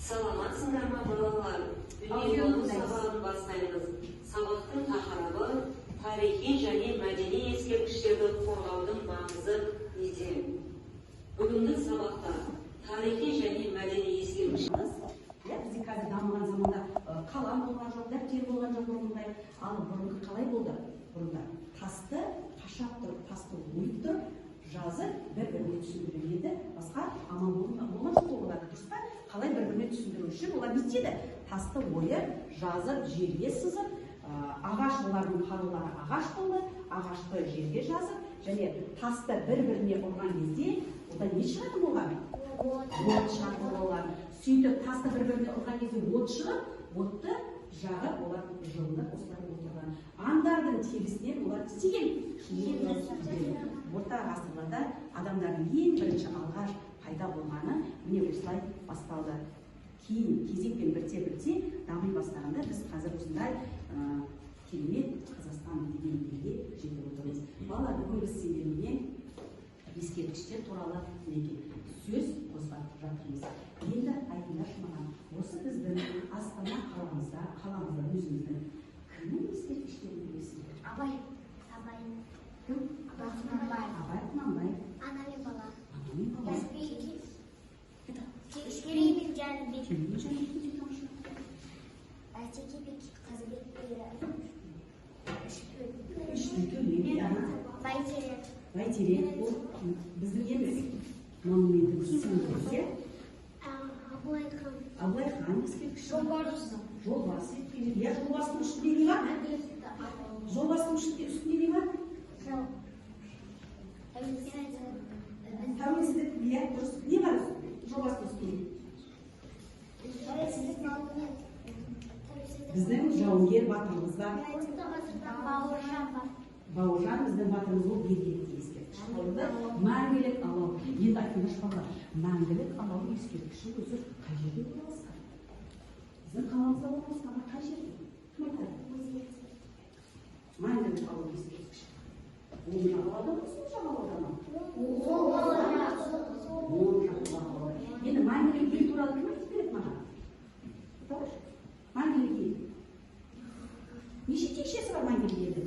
Саламатсыңдар ма балалар? Дүниежүзілік сабағын бастаймыз. Сабақтың тақырыбы тарихи және мәдени ескерткіштерді қорғаудың маңызы неде? Бүгінгі сабақта тарихи және мәдени ескерткіштер. Бізде қазір дамыған заманда қалам болған жоқ, дәптер болған жоқ бұрынғыдай. Ал бұрынғы қалай болды? Бұрында тасты қашап тұрып, тасты ойып тұрып, жазып бір-біріне түсіндіріп еді. Басқа амал болмас олар, дұрыс па? Қалай бір-біріне түсіндіру үшін олар не істеді? Тасты ойып, жазып, жерге сызып, ағаш, олардың қарулары ағаш болды, ағашты жерге жазып, және тасты бір-біріне ұрған кезде, одан не шығады болған? От шығады болған. Сөйтіп, тасты бір-біріне ұрған кезде от шығып, отты жағып, олар жылынып осылай отырған. Аңдардың терісінен олар істеген. Орта ғасырларда адамдардың ең бірінші алғаш пайда болғаны міне осылай басталды. Кейін кезекпен бірте-бірте дами бастағанда біз қазір осындай керемет Қазақстан деген елге жетіп отырмыз. Балалар, бүгін біз сендермен ескерткіштер туралы сөз қозғап жатырмыз. Енді айтыңдаршы маған, осы біздің Астана қаламызда өзіміздің кімнің ескерткіштерін білесіңдер? Абай. Кім? Абай Құнанбаев. Ана мен бала. Керей мен Жәнібек деп тамшы. Әйтеке би Қазыбек Бәйтерек. Ол біздің емес. Монументіміз символы. Абылай хан ескерткіші. Жолбарыс ескерткіші. Я жолбарыстың үстінде не бар? Жолбарыстың үстінде не бар? Тәуелсіздік, иә, дұрыс. Не бар жолбарыстың үстінде? Біздің жауынгер батырымыз бар. Бауыржан біздің батырымыз, ол белгілі ескерткіш. Мәңгілік алау. Енді айтыңдаршы балалар, мәңгілік алау ескерткіші өзі қай жерде орналасқан? Біздің қаламызда орналасқан, қай жерде? Кім айтады? Мәңгілік алау ескерткіші. Ол жағалауда ма, сол жағалауда ма? Енді мәңгілік ел туралы кім айтып береді маған? Мәңгілік ел. Неше текшесі бар мәңгілік елдің?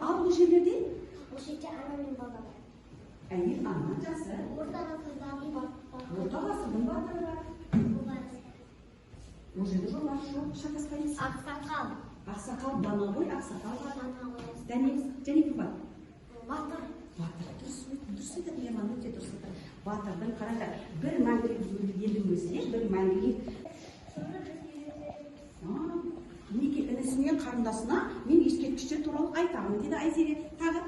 Ал бұл жерлерде? Бұл жерде ана мен бала бар. Әйел, ана, жақсы. Орта ғасырдағы бар. Орта ғасырдың батыры бар. Ол жерде жолбарыс жоқ, шатаспаймыз. Ақсақал. Ақсақал, дана ғой, ақсақал бар. Дәнеміз. Және кім бар? Батыр. Батыр, дұрыс айтады, Ерлан, өте дұрыс айтады. Батырдың қараңдар, бір мәңгілік елдің өзіне, бір мәңгілік. Мінеке інісіне, қарындасына мен ескерткіштер туралы айтамын дейді Айзере. Тағы?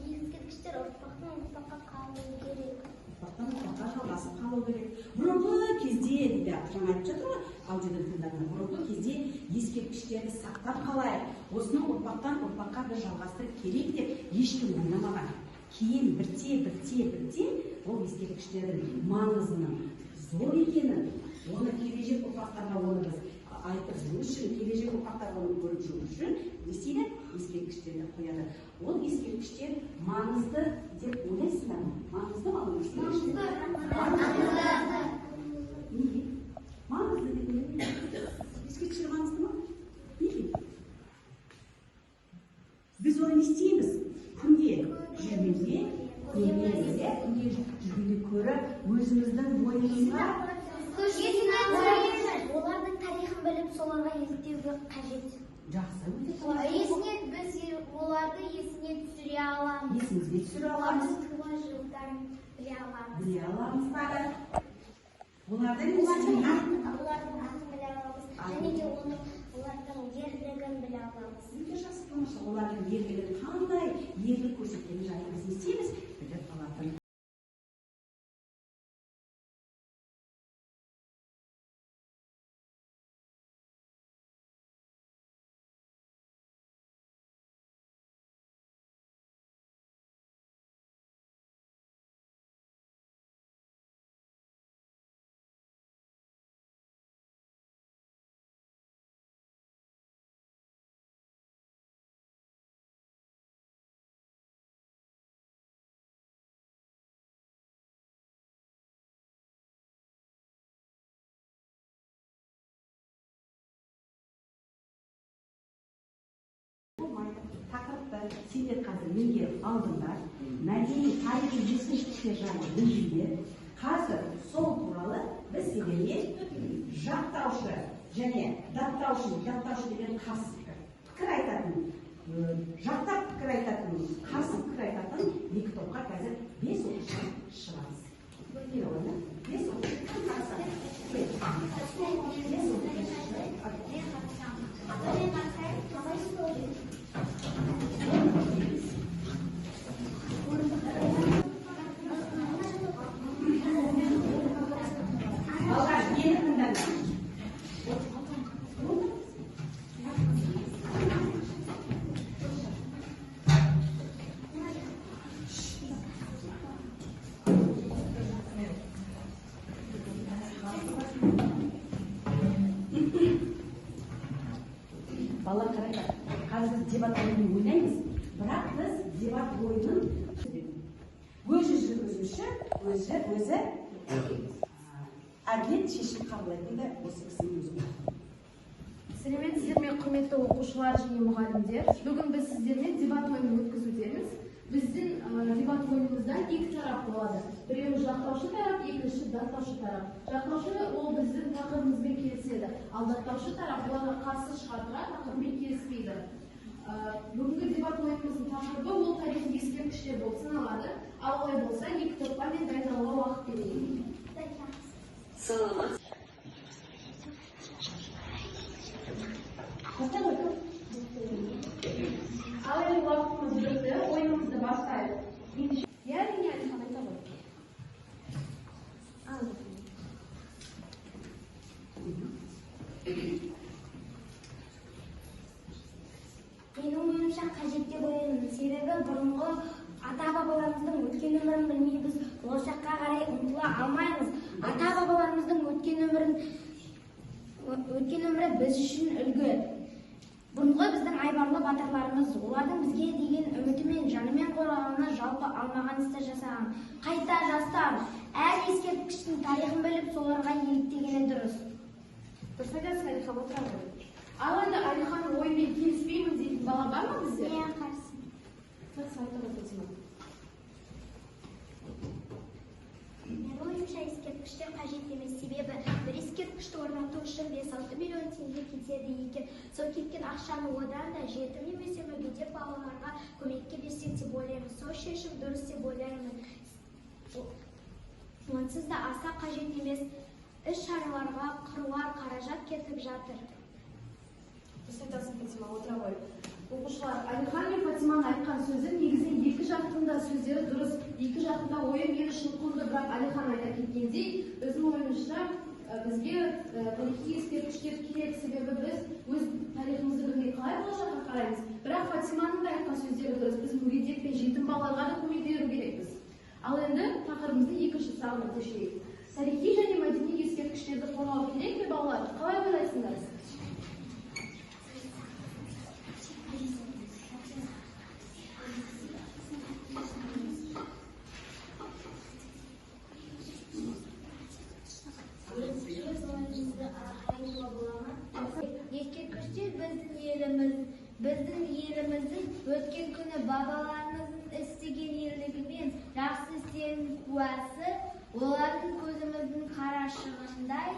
Ескерткіштер ұрпақтан қалу керек. Ұрпақтан жалғасып қалу керек. Бұрынғы кезде дейді, жаңа айтып жатыр ғой, аудиторияда бұрынғы кезде ескерткіштерді сақтап қалайық. Осының ұрпақтан ұрпаққа бір жалғастырып керек деп ешкім ойламаған. Кейін бірте ол ескерткіштердің маңызының зор екенін, оны келешек ұрпақтарға оны біз айтып жүру үшін, келешек ұрпақтарға оны көріп жүру үшін не істейді? Ескерткіштерді қояды. Ол ескерткіштер маңызды деп ойлайсыңдар ма? Маңызды ма ол ескерткіштер? Неге? Маңызды деп ойлаймын. Ескерткіштер маңызды ма? Неге? Біз оны не істейміз? Күнде жүргенде, күнде жүргенде көріп, өзіміздің бойымызға олардың тарихын біліп, соларға еліктеуге қажет. Жақсы, Біз оларды есіне түсіре аламыз. Есімізге түсіре аламыз. Туған жылдарын біле аламыз. Біле аламыз бары. Олардың атын біле аламыз. Және де олардың ерлігін біле аламыз. Өте жақсы, олардың ерлігін қандай ерлік көрсеткені жайлы біз не істейміз? Біліп алатын. сендер қазір меңгеріп алдыңдар. Мәдени тарихи ескерткіштер жайлы білгендер. Қазір сол туралы біз сендерге жақтаушы және жақтаушы деген қарсы пікір айтатын, жақтап пікір айтатын, қарсы пікір айтатын екі топқа қазір 5 оқушыдан шығамыз. Көрдіңдер, 5 оқушыдан бала қарайды. Қазір дебат ойынын ойнаймыз, бірақ біз дебат ойынын өзі әділет шешім қабылдайтын осы кісінің өзі. Сәлеметсіздер ме, құрметті оқушылар және мұғалімдер. Бүгін біз сіздермен дебат ойынын өткізудеміз. Біздің дебат ойынымызда екі тарап болады. Біреуі жақтаушы тарап, екіншісі даттаушы тарап. Жақтаушы ол біздің тақырыбымызбен келіседі, ал даттаушы тарап оларға қарсы шығатыға тақырыбымен келіспейді. Бүгінгі дебат ойынымыздың тақырыбы ол тарихи ескерткіштер болып саналады. Ал олай болса, екі топқа мен дайындалуға уақыт берейін. Саламат. Ал енді уақытымыз өтті, ойынымызды бастайық. Әрине, Алихан айта ғой. Менің ойымша қажет деп ойлаймын. Себебі бұрынғы ата-бабаларымыздың өткен өмірін білмей біз болашаққа қарай ұмтыла алмаймыз. Ата-бабаларымыздың өткен өмірі біз үшін үлгі. Бұрынғы біздің айбарлы батырларымыз, олардың бізге деген үмітімен, жанымен қорғанына жалпы алмаған істі жасаған. Қайта жастар, әр ескерткіштің тарихын біліп, соларға еліктегені дұрыс. Дұрыс айтасыз, Алихан, отыра ғой. Ал енді Алиханның ойымен келіспеймін дейтін бала бар ма бізде? Мен қарсы. Менің ойымша ескерткіштер қажет емес, себебі бір ескерткішті орнату үшін 5-6 миллион теңге кетеді екен. Сол кеткен ақшаны одан да жетім немесе мүгедек балаларға көмекке берсек деп ойлаймын. Сол шешім дұрыс деп ойлаймын. Онсыз да аса қажет емес іс-шараларға қыруар қаражат кетіп жатыр. Дұрыс айтасың, Фатима, отыра ғой. Оқушылар, Алихан мен Фатиманың айтқан сөзі негізінен екі жақтың да сөздері дұрыс, екі жақтың да ойы мен үшін құнды, бірақ Алихан айта кеткендей, біздің ойымызша бізге тарихи ескерткіштер керек, себебі біз өз тарихымызды білмей қалай болашаққа қараймыз. Бірақ Фатиманың да айтқан сөздері дұрыс, біз мүгедек пен жетім балаларға да көмек беру керекпіз. Ал енді тақырыбымызды екінші сұрағына көшейік. Тарихи және мәдени ескерткіштерді қорғау керек пе, балалар? Қалай ойлайсыңдар? Біздің еліміздің өткен күні бабаларымыздың істеген ерлігімен жақсы істерінің куәсі, олардың көзіміздің қарашығындай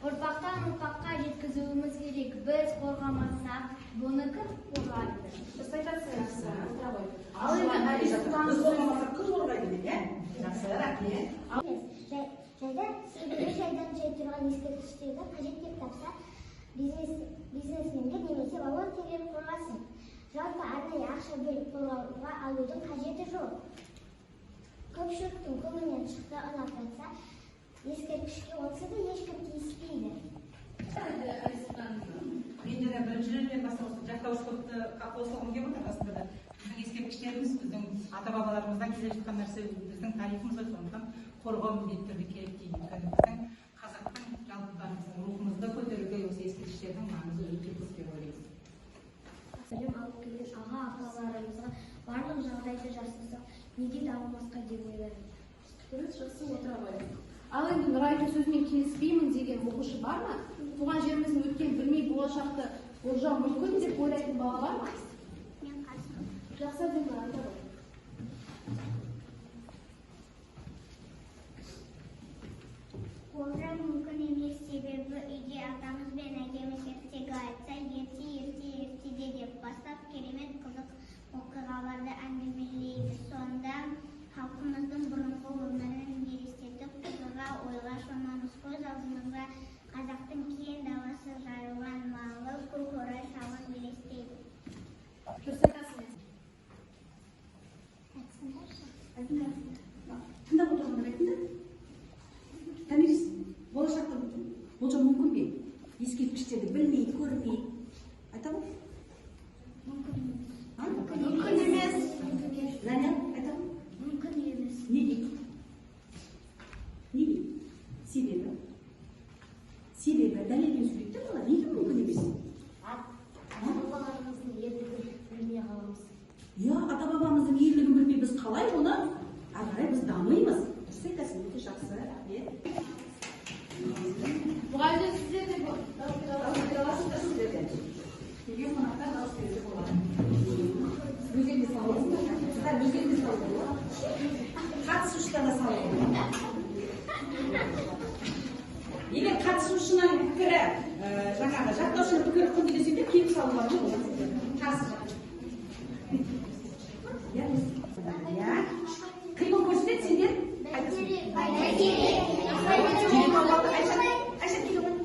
ұрпақтан ұрпаққа жеткізуіміз керек. Біз қорғамасақ, бұны кім қорғайды? Дұрыс айтасыз, отыра ғой. Ал енді Алихан қорғамаса кім қорғайды деген? Жақсы, рахмет. Жайдан жай тұрған ескерткіштерді қажет деп тапса, бизнесмендер немесе волонтерлер қорғасын. Жалпы арнайы ақша бөліп қорғауға алудың қажеті жоқ. Көпшіліктің көңілінен шықты ұнап жатса, ескерткішке онсыз да ешкім тиіспейді. Менде де бірінші рет бастаушы жақтаушы топты қосылғым келіп отыр. Расында да біздің ескерткіштеріміз біздің ата-бабаларымыздан келе жатқан нәрсе, біздің тарихымыз, сондықтан қорғау міндетті керек дейді. Өйткені біздің қазақтың жалпы рухымызды көтеруге осы ескерткіштердің маңызы өте көп деп ойлаймыз. Білім алып келген аға-апаларымызға барлық жағдайды жасасақ, неге дамымасқа деп ойлаймын. Дұрыс, жақсы, отыра ғой. Ал енді Нұрайдың сөзімен келіспеймін деген оқушы бар ма? Туған жеріміздің өткен білмей болашақты болжау мүмкін деп ойлайтын бала бар ма? Мен Жақсы әдемі айтады. Олжа мүмкін емес, себебі үйде атамыз бен әкеміз ертегі айтса, ерте деп бастап керемет қызық оқиғаларды әңгімелейді. Сонда халқымыздың бұрынғы өмірін елестетіп қызыға ойға шомамыз. Көз алдымызға қазақтың кең даласы жайылған малы, көкорай шалын елестейді. Дұрыс айтасың. Тыңдап отырғандар айтыңдар. Томирис, болашақта болжам мүмкін бе? Ескерткіштерді білмей, көрмей. Айта ма? Мүмкін емес. Мүмкін емес. Заня, айта ма? Мүмкін емес. Неге? Неге? Себебі? Дәлелдеу сөйлейді бала. Неге мүмкін емес? Ата-бабаларымыздың ерлігін білмей қаламыз. Ата-бабамыздың ерлігін білмей біз қалай оны? Ары қарай біз дамимыз. Дұрыс айтасың, өте жақсы. Рахмет. Мұғалімдер сіздер де дауыс бере аласыздар сіздерден. Неге қонақтар дауыс беруге болады? Өздеріңіз салыңыздар. Сіздер өздеріңіз салыңыздар. Қатысушылар да салыңыздар. Егер қатысушының пікірі, жаңағы жақтаушының пікірі құнды десеңдер, келіп салулар болады. Жақсы. Қимыл көрсетеді сендер? Айша келіп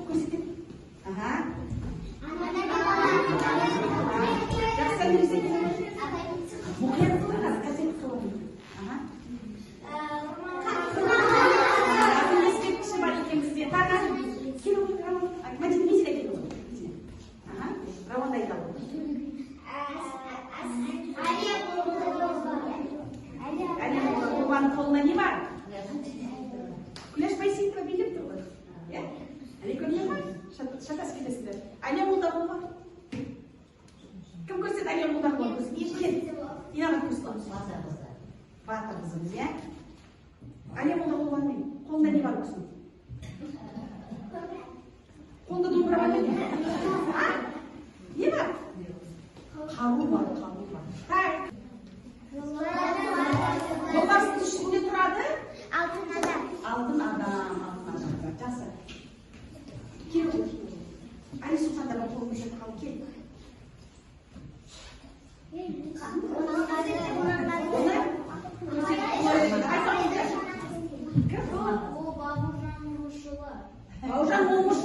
көрсетеді. Жақсы әңгімелеседі. Мұқият қылыңыз, қасиет қылыңыз. Ескерткіші бар екен бізде. Тағы келіп отырған Мәдина Мезида келіп отыр. Рауанда айтады. Құрбанның қолында не бар? Күләш Байсейітова билеп тұр ғой. Әлекем не бар? Шатас келесіңдер. Әлия Молдағұлова. Кім көрсетеді Әлия Молдағұлова? Инаны көрсетеді. Батыр қызымыз, иә? Әлия Молдағұлованың қолында не бар кісінің? Қолында домбыра бар ма? Не бар? Қару бар. Жолдасының ішінде тұрады? Алтын адам. Алтын адам. Жақсы. Кел. Али Султанда бар қолын жүріп қалып кел. Ол Бауыржан Момышұлы. Бауыржан Момышұлы.